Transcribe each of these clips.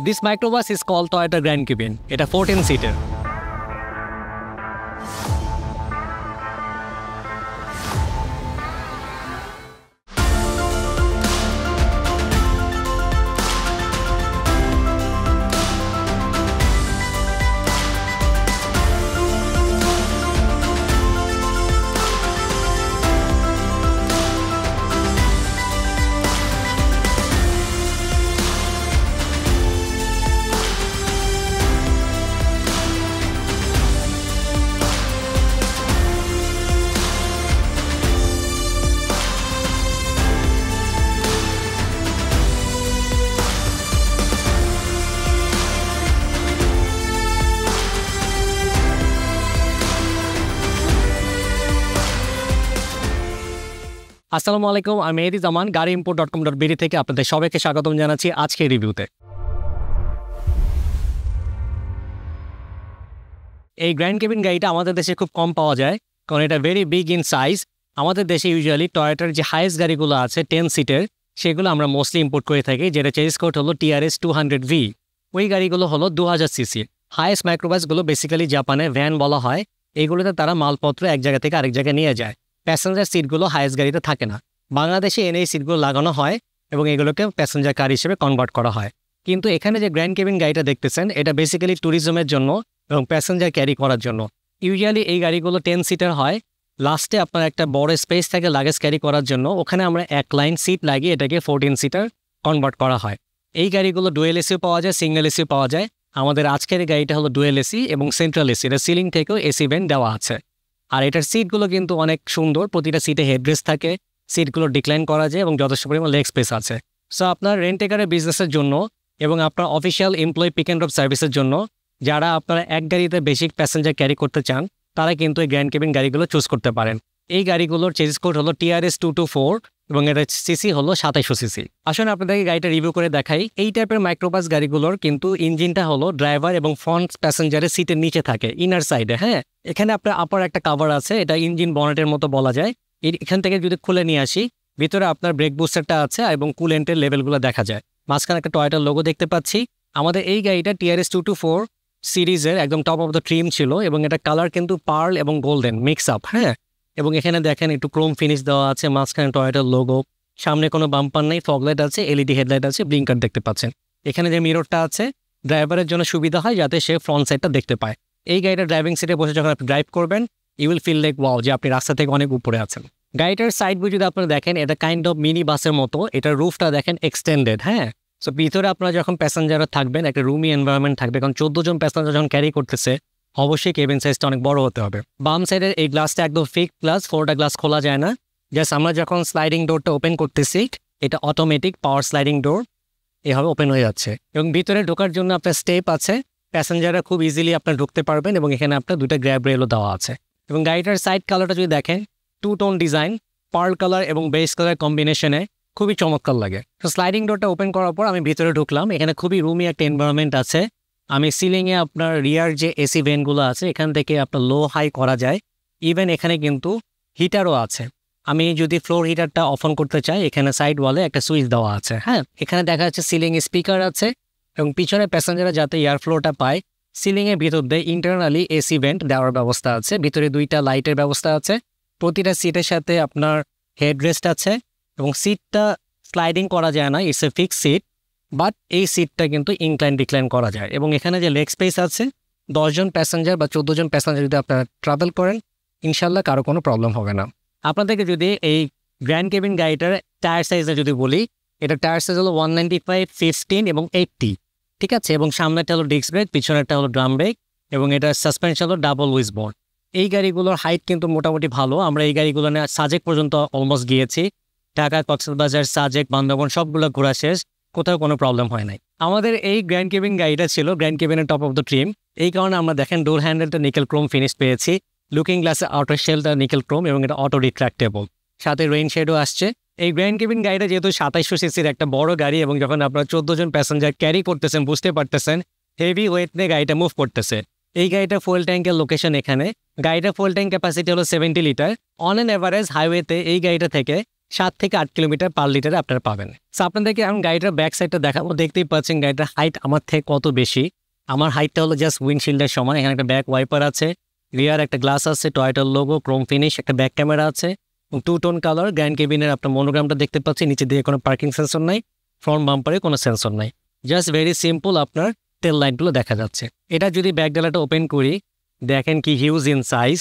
This microbus is called Toyota Grand Cabin. It's a 14-seater. আসসালামু আলাইকুম, আমি মেহেদি জামান গাড়িimport.com.bd থেকে আপনাদের সবাইকে স্বাগতম জানাচ্ছি আজকের রিভিউতে। এই গ্র্যান্ড কেবিন গাড়িটা আমাদের দেশে খুব কম পাওয়া যায়, কারণ এটা ভেরি বিগ ইন সাইজ। আমাদের দেশে ইউজুয়ালি টয়োটার যে হাইয়েস্ট গাড়িগুলো আছে 10 সিটের, সেগুলো আমরা মোস্টলি ইম্পোর্ট করে থাকি, যেটা চেস কোড হলো TRS 200V। ওই গাড়িগুলো হলো 2000 সিসি। হাইয়েস্ট মাইক্রোবাসগুলো বেসিক্যালি জাপানে ভ্যান বলা হয়। এইগুলোতে তারা মালপত্র এক জায়গা থেকে আরেক জায়গায় নিয়ে যায়। প্যাসেঞ্জার সিটগুলো হাইয়েস্ট গাড়িতে থাকে না, বাংলাদেশে এনে এই সিটগুলো লাগানো হয় এবং এগুলোকে প্যাসেঞ্জার কার হিসেবে কনভার্ট করা হয়। কিন্তু এখানে যে গ্র্যান্ড কেবিন গাড়িটা দেখতেছেন, এটা বেসিক্যালি ট্যুরিজমের জন্য এবং প্যাসেঞ্জার ক্যারি করার জন্য। ইউজুয়ালি এই গাড়িগুলো 10 সিটার হয়। লাস্টে আপনার একটা বড় স্পেস থাকে লাগেজ ক্যারি করার জন্য, ওখানে আমরা এক লাইন সিট লাগিয়ে এটাকে 14 সিটার কনভার্ট করা হয়। এই গাড়িগুলো ডুয়েল এসিও পাওয়া যায়, সিঙ্গেল এসিও পাওয়া যায়। আমাদের আজকের এই গাড়িটা হলো ডুয়েল এসি এবং সেন্ট্রাল এসি। এটা সিলিং থেকেও এসি ভেন্ট দেওয়া আছে। আর এটার সিটগুলো কিন্তু অনেক সুন্দর, প্রতিটা সিটে হেডরেস্ট থাকে, সিটগুলো ডিক্লাইন করা যায় এবং যথেষ্ট পরিমাণ লেগ স্পেস আছে। সো আপনার রেন্টেকারের বিজনেসের জন্য এবং আপনার official employee pick and drop সার্ভিসের জন্য, যারা আপনারা এক গাড়িতে বেসিক প্যাসেঞ্জার ক্যারি করতে চান, তারা কিন্তু এই গ্র্যান্ড কেবিন গাড়িগুলো চুজ করতে পারেন। এই গাড়িগুলোর চেসিস কোড হলো TRS 224 এবং এর সিসি হলো 2700 সিসি। আসলে আপনাদেরকে গাড়িটা রিভিউ করে দেখাই। এই টাইপের মাইক্রোবাস গাড়িগুলোর কিন্তু ইঞ্জিনটা হলো ড্রাইভার এবং ফ্রন্ট প্যাসেঞ্জারের সিটের নিচে থাকে, ইনার সাইডে। হ্যাঁ, এখানে আপনার আপার একটা কাভার আছে, এটা ইঞ্জিন বনেটের মতো বলা যায়। এখান থেকে যদি খুলে নিয়ে আসি, ভিতরে আপনার ব্রেক বুস্টারটা আছে এবং কুলেন্টের লেভেলগুলো দেখা যায়। মাঝখানে একটা টয়োটার লোগো দেখতে পাচ্ছি। আমাদের এই গাড়িটা TRS 224 সিরিজের একদম টপ অফ দ্য ট্রিম ছিল এবং এটা কালার কিন্তু পার্ল এবং গোল্ডেন মিক্স আপ। হ্যাঁ, এবং এখানে দেখেন একটু ক্রোম ফিনিশ দেওয়া আছে, মাঝখানে টয়োটার লোগো, সামনে কোনো বাম্পার নেই, ফগলাইট আছে, এলইডি হেডলাইট আছে, ব্লিঙ্কার দেখতে পাচ্ছেন। এখানে যে মিররটা আছে ড্রাইভারের জন্য সুবিধা হয়, যাতে সে ফ্রন্ট সাইডটা দেখতে পায়। এই গাড়িটা ড্রাইভিং সিটে বসে যখন আপনি ড্রাইভ করবেন, you will feel like wow, যে আপনি রাস্তা থেকে অনেক উপরে আছেন। গাড়িটার সাইড ভিউ যদি আপনারা দেখেন, এটা কাইন্ড অফ মিনি বাসের মতো। এটার রুফটা দেখেন এক্সটেন্ডেড। হ্যাঁ, সো ভিতরে আপনারা যখন প্যাসেঞ্জাররা থাকবেন, একটা রুমি এনভায়রনমেন্ট থাকবে, কারণ 14 জন প্যাসেঞ্জার যখন ক্যারি করতেছে, অবশ্যই কেবিন সাইজটা অনেক বড় হতে হবে। বাম সাইডের এই গ্লাসটা একদম ফিক্সড গ্লাস, 4টা গ্লাস খোলা যায় না। জাস্ট আমরা যখন স্লাইডিং ডোরটা ওপেন করতেছি, এটা অটোমেটিক পাওয়ার স্লাইডিং ডোর এভাবে ওপেন হয়ে যাচ্ছে এবং ভিতরে ঢোকার জন্য আপনার স্টেপ আছে। প্যাসেঞ্জাররা খুব ইজিলি আপনার ঢুকতে পারবেন এবং এখানে আপনার 2টা গ্র্যাব রেলও দেওয়া আছে। এবং গাড়িটার সাইড কালারটা যদি দেখেন, 2 টোন ডিজাইন, পার্ল কালার এবং বেস কালার কম্বিনেশনে খুবই চমৎকার লাগে। তো স্লাইডিং ডোরটা ওপেন করার পর আমি ভিতরে ঢুকলাম। এখানে খুবই রুমি একটা এনভায়রনমেন্ট আছে। আমি সিলিংয়ে আপনার রিয়ার যে এসি ভেন্টগুলো আছে, এখান থেকে আপনার লো হাই করা যায়। ইভেন এখানে কিন্তু হিটারও আছে। আমি যদি ফ্লোর হিটারটা অফ অন করতে চাই, এখানে সাইড ওয়ালে একটা সুইচ দেওয়া আছে। হ্যাঁ, এখানে দেখা যাচ্ছে সিলিং স্পিকার আছে এবং পিছনে প্যাসেঞ্জাররা যাতে এয়ার ফ্লোটা পায়, সিলিংয়ের ভিতর দিয়ে ইন্টারনালি এসি ভেন্ট দেওয়ার ব্যবস্থা আছে। ভিতরে 2টা লাইটের ব্যবস্থা আছে। প্রতিটা সিটের সাথে আপনার হেডরেস্ট আছে এবং সিটটা স্লাইডিং করা যায় না, it's a fix seat, but এই সিটটা কিন্তু ইনক্লাইন ডিক্লাইন করা যায়। এবং এখানে যে লেগ স্পেস আছে, 10 জন প্যাসেঞ্জার বা 14 জন প্যাসেঞ্জার যদি আপনারা ট্রাভেল করেন, ইনশাল্লাহ কারো কোনো প্রবলেম হবে না। আপনাদেরকে যদি এই গ্র্যান্ড কেবিন গাড়িটার টায়ার সাইজটা যদি বলি, এটা টায়ার সাইজ হলো 195, 15 এবং 80। ঠিক আছে, এবং সামনেটা হলো ডিস্ক ব্রেক, পিছনেরটা হলো ড্রাম ব্রেক এবং এটার সাসপেনশন হলো ডাবল উইসবোর্ড। এই গাড়িগুলোর হাইট কিন্তু মোটামুটি ভালো। আমরা এই গাড়িগুলো নিয়ে সাজেক পর্যন্ত অলমোস্ট গিয়েছি। ঢাকা, কক্সবাজার, সাজেক, বান্দরবান সবগুলো ঘোরা শেষ, কোথাও কোনো প্রবলেম হয় নাই। আমাদের এই গ্র্যান্ড কেবিন গাড়িটা ছিল গ্র্যান্ড কেবিনের টপ অফ দ্য ট্রিম। এই কারণে আমরা দেখেন ডোর হ্যান্ডেলটা নিকেল ক্রোম ফিনিশ পেয়েছি, লুকিং গ্লাসে আউটার শেলটা নিকেল ক্রোম এবং এটা অটো রিট্রাক্টেবল, সাথে রেইন শেডও আসছে। এই গ্র্যান্ড কেবিন গাড়িটা যেহেতু 2700 সিসির একটা বড় গাড়ি এবং যখন আপনারা 14 জন প্যাসেঞ্জার ক্যারি করতেছেন, বুঝতে পারতেছেন হেভি ওয়েট নিয়ে গাড়িটা মুভ করতেছে। এই গাড়িটা ফুয়েল ট্যাঙ্কের লোকেশন এখানে। গাড়িটা ফুয়েল ট্যাঙ্ক ক্যাপাসিটি হলো 70 লিটার। অন অ্যান এভারেজ হাইওয়েতে এই গাড়িটা থেকে 7 থেকে 8 কিলোমিটার পার লিটারে আপনারা পাবেন। সো আপনাদেরকে এখন গাড়িটার ব্যাক সাইডটা দেখাবো। দেখতেই পাচ্ছেন গাড়িটার হাইট আমার থেকে কত বেশি। আমার হাইটটা হলো জাস্ট উইন্ডশিল্ডের সমান। এখানে একটা ব্যাক ওয়াইপার আছে, রিয়ার একটা গ্লাস আছে, টয়োটার লোগো, ক্রোম ফিনিশ, একটা ব্যাক ক্যামেরা আছে এবং 2 টোন কালার। গ্র্যান্ড কেবিনের আপনার মনোগ্রামটা দেখতে পাচ্ছেন, নিচে দিয়ে কোনো পার্কিং সেন্সর নাই, ফ্রন্ট বাম্পারে কোনো সেন্সর নাই, জাস্ট ভেরি সিম্পল আপনার টেল লাইটগুলো দেখা যাচ্ছে। এটা যদি ব্যাক ডালাটা ওপেন করি, দেখেন কি হিউজ ইন সাইজ।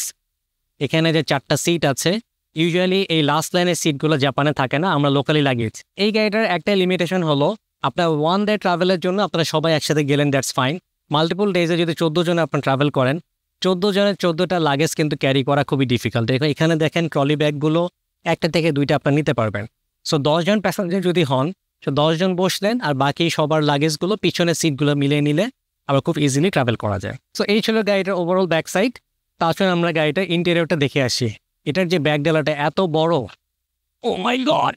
এখানে যে 4টা সিট আছে, ইউজুয়ালি এই লাস্ট লাইনের সিটগুলো জাপানে থাকে না, আমরা লোকালি লাগিয়েছি। এই গাড়িটার একটা লিমিটেশন হলো আপনার 1 ডে ট্রাভেলের জন্য আপনারা সবাই একসাথে গেলেন, দ্যাটস ফাইন। মাল্টিপল ডেজে যদি 14 জনে আপনার ট্রাভেল করেন, 14 জনের 14টা লাগেজ কিন্তু ক্যারি করা খুবই ডিফিকাল্ট। এখানে দেখেন ট্রলি ব্যাগগুলো 1টা থেকে 2টা আপনার নিতে পারবেন। সো 10 জন প্যাসেঞ্জার যদি হন, তো 10 জন বসলেন আর বাকি সবার লাগেজগুলো পিছনের সিটগুলো মিলিয়ে নিলে আবার খুব ইজিলি ট্রাভেল করা যায়। সো এই ছিল গাড়িটার ওভারঅল ব্যাক সাইড। তাছাড়া আমরা গাড়িটার ইন্টেরিয়রটা দেখে আসি। এটার যে ব্যাক ডালাটা এত বড়, ও মাই গড!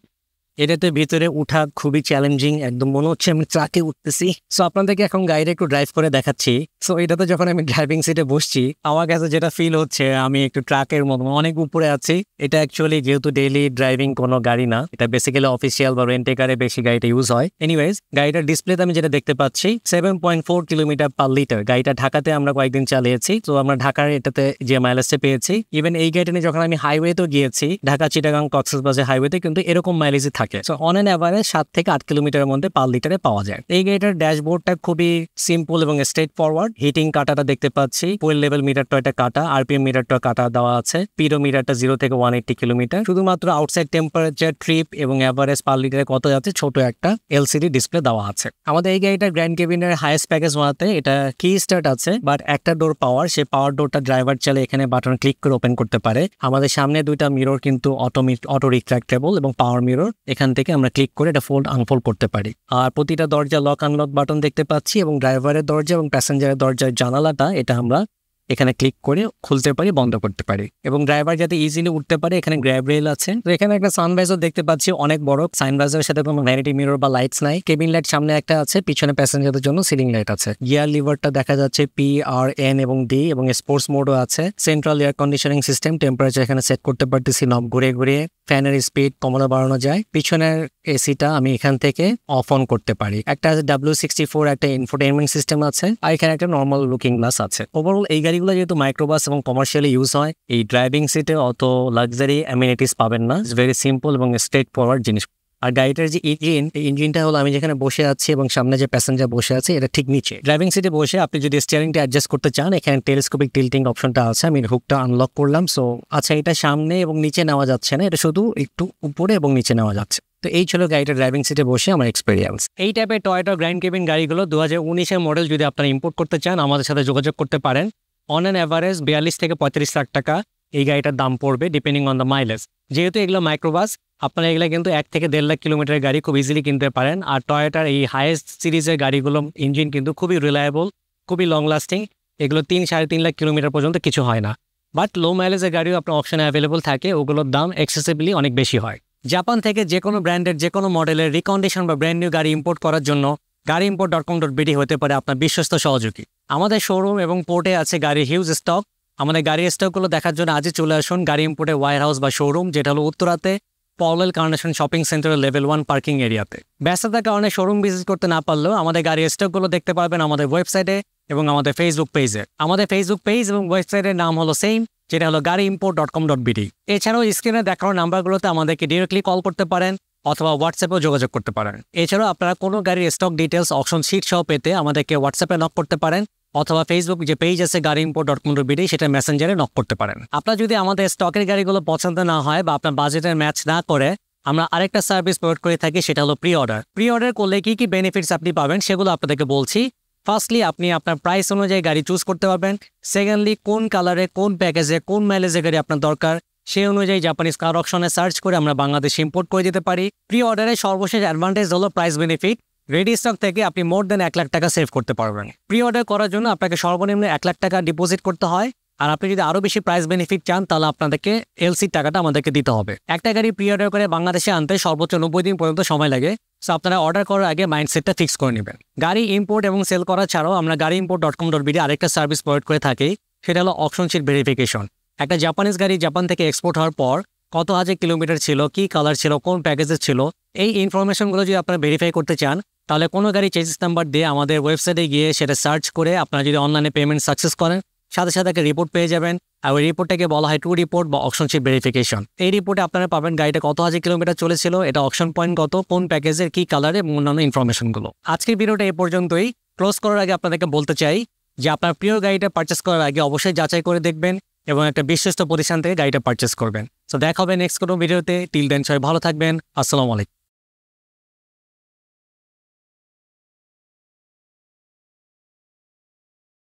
এটাতে ভিতরে উঠা খুবই চ্যালেঞ্জিং, একদম মনে হচ্ছে আমি ট্রাকে উঠতেছি। সো আপনাদেরকে এখন গাড়িটা একটু ড্রাইভ করে দেখাচ্ছি। সো এটাতে যখন আমি ড্রাইভিং সিটে বসছি, আমার কাছে যেটা ফিল হচ্ছে আমি একটু ট্রাকের মতো অনেক উপরে আছি। এটা অ্যাকচুয়ালি যেহেতু ডেইলি ড্রাইভিং কোনো গাড়ি না, এটা বেসিক্যালি অফিসিয়াল বা রেন্টে কারে বেশি গাড়িটা ইউজ হয়। এনিওয়েজ, গাড়িটার ডিসপ্লেতে আমি যেটা দেখতে পাচ্ছি 7.4 কিলোমিটার পার লিটার। গাড়িটা ঢাকাতে আমরা কয়েকদিন চালিয়েছি, তো আমরা ঢাকার এটাতে যে মাইলেজটা পেয়েছি, ইভেন এই গাড়িটা নিয়ে যখন আমি হাইওয়েতেও গিয়েছি, ঢাকা চিটাগাং কক্সবাজার হাইওয়েতে কিন্তু এরকম মাইলেজই থাকে। সো অন অ্যান অ্যাভারেজ 7 থেকে 8 কিলোমিটারের মধ্যে পার লিটারে পাওয়া যায়। এই গাড়িটার ড্যাশবোর্ডটা খুবই সিম্পল এবং স্ট্রেট ফরওয়ার্ড। হিটিং কাটাটা দেখতে পাচ্ছি, ফুয়েল লেভেল মিটারটা এটা কাটা, আরপিএম মিটারটা কাটা দেওয়া আছে, পিডো মিটারটা 0 থেকে 180 কিলোমিটার। শুধুমাত্র আউটসাইড টেম্পারেচার, ট্রিপ এবং অ্যাভারেজ পার লিটারে কত যাচ্ছে ছোট একটা এলসিডি ডিসপ্লে দেওয়া আছে। আমাদের এই গাড়িটার গ্র্যান্ড কেবিনের হাইয়েস্ট প্যাকেজ ওয়াতে এটা কি স্টার্ট আছে, বাট একটা ডোর পাওয়ার, সেই পাওয়ার ডোরটা ড্রাইভার চাইলে এখানে বাটন ক্লিক করে ওপেন করতে পারে। আমাদের সামনে 2টা মিরর কিন্তু অটো রিট্রাক্টেবল এবং পাওয়ার মিরর, এখান থেকে আমরা ক্লিক করে এটা ফোল্ড আনফোল্ড করতে পারি। আর প্রতিটা দরজা লক আনলক বাটন দেখতে পাচ্ছি এবং ড্রাইভারের দরজা এবং প্যাসেঞ্জারের দরজার জানালাটা এটা আমরা এখানে ক্লিক করে খুলতে পারি, বন্ধ করতে পারি এবং ড্রাইভার যাতে ইজিলি উঠতে পারে এখানে গ্র্যাব রেল আছে। তো এখানে একটা সানভাইজার দেখতে পাচ্ছি অনেক বড়। সানভাইজারের সাথে কোনো ভ্যানিটি মিরর বা লাইটস নাই। কেবিন লাইট সামনে একটা আছে, পিছনে প্যাসেঞ্জারদের জন্য সিলিং লাইট আছে। গিয়ার লিভারটা দেখা যাচ্ছে PRN এবং D এবং স্পোর্টস মোডও আছে। Central air conditioning system, temperature এখানে সেট করতে পারতেছি নব ঘুরে ঘুরে। ফ্যানের স্পিড কমানো বাড়ানো যায়। পিছনের এসিটা আমি এখান থেকে অফ অন করতে পারি। একটা W64 একটা ইনফোটেইনমেন্ট সিস্টেম আছে আর এখানে একটা নর্মাল লুকিং গ্লাস আছে। ওভারঅল এই গাড়িগুলো যেহেতু মাইক্রোবাস এবং কমার্শিয়ালি ইউজ হয়, এই ড্রাইভিং সিটে অত লাক্সারি অ্যামিনিটিস পাবেন না। ইটস ভেরি সিম্পল এবং স্ট্রেট ফরওয়ার্ড জিনিস। আর গাড়িটার যে ইঞ্জিন, এই ইঞ্জিনটা হলো আমি যেখানে বসে আছি এবং সামনে যে প্যাসেঞ্জার বসে আছে এটা ঠিক নিচে। ড্রাইভিং সিটে বসে আপনি যদি স্টিয়ারিংটা অ্যাডজাস্ট করতে চান, এখানে টেলিস্কোপিক টিল্টিং অপশনটা আছে। আমি হুকটা আনলক করলাম। সো আচ্ছা, এটা সামনে এবং নিচে নেওয়া যাচ্ছে না, এটা শুধু একটু উপরে এবং নিচে নেওয়া যাচ্ছে। তো এই ছিল গাড়িটা ড্রাইভিং সিটে বসে আমার এক্সপিরিয়েন্স। এই টাইপের টয়োটা গ্র্যান্ড কেবিন গাড়িগুলো 2019-এর মডেল যদি আপনারা ইম্পোর্ট করতে চান, আমাদের সাথে যোগাযোগ করতে পারেন। অন অ্যান অ্যাভারেজ 42 থেকে 35 লাখ টাকা এই গাড়িটার দাম পড়বে, ডিপেন্ডিং অন দ্য মাইলেজ। যেহেতু এগুলো মাইক্রোবাস, আপনারা এগুলো কিন্তু 1 থেকে 1.5 লাখ কিলোমিটারের গাড়ি খুব ইজিলি কিনতে পারেন। আর টয়োটার এই হাইয়েস্ট সিরিজের গাড়িগুলো ইঞ্জিন কিন্তু খুবই রিলায়েবল, খুবই লং লাস্টিং। এগুলো 3-3.5 লাখ কিলোমিটার পর্যন্ত কিছু হয় না। বাট লো মাইলেজের গাড়িও আপনার অপশনে অ্যাভেলেবল থাকে, ওগুলোর দাম এক্সেসিভলি অনেক বেশি হয়। জাপান থেকে যে কোনো ব্র্যান্ডের যে কোনো মডেলের রিকন্ডিশন বা ব্র্যান্ড নিউ গাড়ি ইম্পোর্ট করার জন্য gareimport.com.bd হতে পারে আপনার বিশ্বস্ত সহযোগী। আমাদের শোরুম এবং পোর্টে আছে গাড়ির হিউজ স্টক। আমাদের গাড়ির স্টকগুলো দেখার জন্য আজই চলে আসুন গাড়ি ইম্পোর্টের ওয়্যার হাউস বা শোরুম, যেটা হলো উত্তরাতে পওয়েল কার্নেশন শপিং সেন্টারের লেভেল 1 পার্কিং এরিয়াতে। ব্যস্ততার কারণে শোরুম ভিজিট করতে না পারলেও আমাদের গাড়ির স্টকগুলো দেখতে পারবেন আমাদের ওয়েবসাইটে এবং আমাদের ফেসবুক পেজে। আমাদের ফেসবুক পেজ এবং ওয়েবসাইটের নাম হলো সেম, যেটা হলো gareimport.com.bd। এছাড়াও স্ক্রিনে দেখানো নাম্বারগুলোতে আমাদেরকে ডিরেক্টলি কল করতে পারেন অথবা হোয়াটসঅ্যাপেও যোগাযোগ করতে পারেন। এছাড়াও আপনারা কোনো গাড়ির স্টক ডিটেলস, অপশন শিট সহ পেতে আমাদেরকে হোয়াটসঅ্যাপে নক করতে পারেন অথবা ফেসবুক যে পেজ আছে gareimport.com.bd সেটা মেসেঞ্জারে নক করতে পারেন। আপনার যদি আমাদের স্টকের গাড়িগুলো পছন্দ না হয় বা আপনার বাজেটের ম্যাচ না করে, আমরা আরেকটা সার্ভিস প্রোভাইড করে থাকি, সেটা হলো প্রি অর্ডার। প্রি অর্ডার করলে কি কি বেনিফিটস আপনি পাবেন সেগুলো আপনাদেরকে বলছি। ফার্স্টলি, আপনি আপনার প্রাইস অনুযায়ী গাড়ি চুজ করতে পারবেন। সেকেন্ডলি, কোন কালারে, কোন প্যাকেজে, কোন মাইলেজে গাড়ি আপনার দরকার সেই অনুযায়ী জাপানিজ কার অকশনে সার্চ করে আমরা বাংলাদেশে ইম্পোর্ট করে দিতে পারি। প্রি অর্ডারে সর্বশেষ অ্যাডভান্টেজ হলো প্রাইস বেনিফিট। রেডি স্টক থেকে আপনি মোর দেন 1 লাখ টাকা সেভ করতে পারবেন। প্রি অর্ডার করার জন্য আপনাকে সর্বনিম্ন 1 লাখ টাকা ডিপোজিট করতে হয়। আর আপনি যদি আরও বেশি প্রাইস বেনিফিট চান, তাহলে আপনাদেরকে এলসির টাকাটা আমাদেরকে দিতে হবে। একটা গাড়ি প্রি অর্ডার করে বাংলাদেশে আনতে সর্বোচ্চ 90 দিন পর্যন্ত সময় লাগে। সো আপনারা অর্ডার করার আগে মাইন্ডসেটটা ফিক্স করে নেবেন। গাড়ি ইম্পোর্ট এবং সেল করা ছাড়াও আমরা gareimport.com.bd আরেকটা সার্ভিস প্রোভাইড করে থাকি, সেটা হলো অপশন শিট ভেরিফিকেশন। একটা জাপানিজ গাড়ি জাপান থেকে এক্সপোর্ট হওয়ার পর কত হাজার কিলোমিটার ছিল, কি কালার ছিল, কোন প্যাকেজের ছিল, এই ইনফরমেশনগুলো যদি আপনারা ভেরিফাই করতে চান তাহলে কোনো গাড়ি চেসিস নাম্বার দিয়ে আমাদের ওয়েবসাইটে গিয়ে সেটা সার্চ করে আপনারা যদি অনলাইনে পেমেন্ট সাকসেস করেন সাথে সাথে একটা রিপোর্ট পেয়ে যাবেন। আর ওই রিপোর্টটাকে বলা হয় টু রিপোর্ট বা অকশনশিপ ভেরিফিকেশন। এই রিপোর্টে আপনারা পাবেন গাড়িটা কত হাজার কিলোমিটার চলেছিল, এটা অকশন পয়েন্ট কত, কোন প্যাকেজের, কি কালারে, অন্যান্য ইনফরমেশনগুলো। আজকের ভিডিওটা এই পর্যন্তই। ক্লোজ করার আগে আপনাদেরকে বলতে চাই যে আপনার প্রিয় গাড়িটা পারচেস করার আগে অবশ্যই যাচাই করে দেখবেন এবং একটা বিশ্বস্ত প্রতিষ্ঠান থেকে গাড়িটা পারচেস করবেন। তো দেখা হবে নেক্সট কোনো ভিডিওতে। টিল দেন সবাই ভালো থাকবেন। আসসালামু আলাইকুম।